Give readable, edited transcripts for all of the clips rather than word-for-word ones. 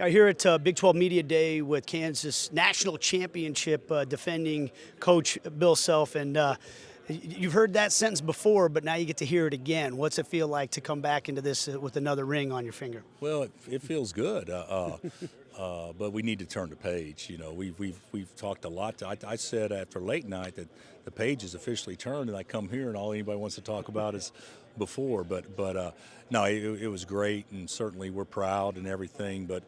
Here at Big 12 Media Day with Kansas National Championship defending coach Bill Self. And you've heard that sentence before, but now you get to hear it again. What's it feel like to come back into this with another ring on your finger? Well, it feels good, but we need to turn the page. You know, we've talked a lot. I said after late night that the page is officially turned, and I come here and all anybody wants to talk about is before. But no, it was great, and certainly we're proud and everything. But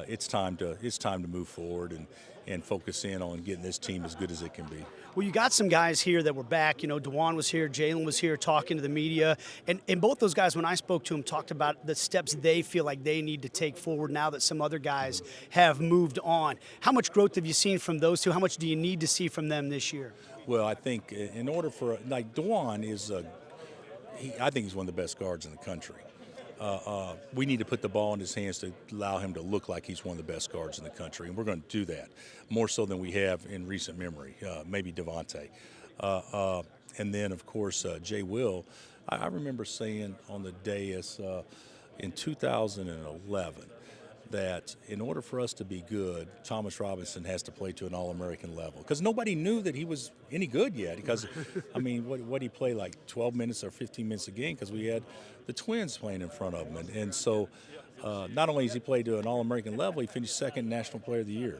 it's time to move forward and focus in on getting this team as good as it can be. Well, you got some guys here that were back. You know, DeJuan was here, Jalen was here talking to the media. And both those guys, when I spoke to them, talked about the steps they feel like they need to take forward now that some other guys have moved on. How much growth have you seen from those two? How much do you need to see from them this year? Well, I think in order for, like, DeJuan is, I think he's one of the best guards in the country. We need to put the ball in his hands to allow him to look like he's one of the best guards in the country, and we're going to do that more so than we have in recent memory, maybe Devontae. And then, of course, Jay Will. I remember saying on the dais in 2011 that in order for us to be good, Thomas Robinson has to play to an All-American level. Because nobody knew that he was any good yet. Because, I mean, what he played like 12 minutes or 15 minutes a game because we had the Twins playing in front of him. And so not only has he played to an All-American level, he finished second National Player of the Year.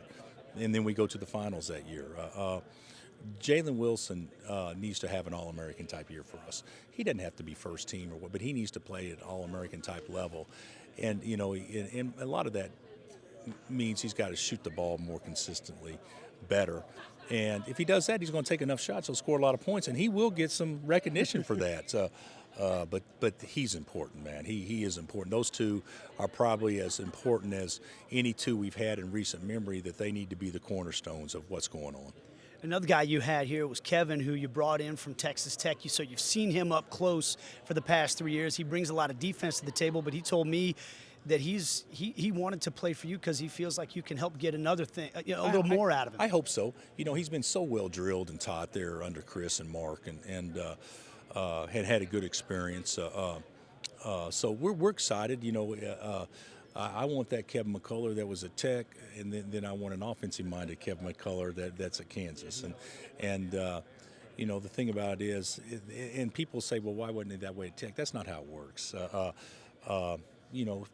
And then we go to the finals that year. Jalen Wilson needs to have an All-American type year for us. He doesn't have to be first team or what, but he needs to play at All-American type level. And, you know, and a lot of that means he's got to shoot the ball more consistently, better. And if he does that, he's going to take enough shots, he'll score a lot of points, and he will get some recognition for that. But he's important, man. He is important. Those two are probably as important as any two we've had in recent memory, that they need to be the cornerstones of what's going on. Another guy you had here was Kevin, who you brought in from Texas Tech. So you've seen him up close for the past 3 years. He brings a lot of defense to the table, but he told me that he wanted to play for you because he feels like you can help get another thing, a little more out of him. I hope so. You know, he's been so well drilled and taught there under Chris and Mark, and had a good experience. So we're excited. You know, I want that Kevin McCullough that was at Tech, and then I want an offensive-minded Kevin McCullough that's at Kansas. And you know, the thing about it is, and people say, well, why wasn't it that way at Tech? That's not how it works. You know,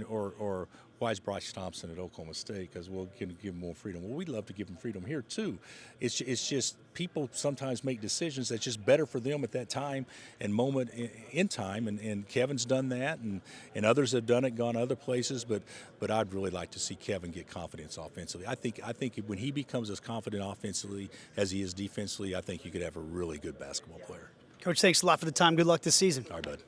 or why is Bryce Thompson at Oklahoma State? Because we'll give him more freedom. Well, we'd love to give him freedom here too. It's just people sometimes make decisions that's just better for them at that time and moment in time. And Kevin's done that, and others have done it, gone other places. But I'd really like to see Kevin get confidence offensively. I think when he becomes as confident offensively as he is defensively, I think you could have a really good basketball player. Coach, thanks a lot for the time. Good luck this season. All right, bud.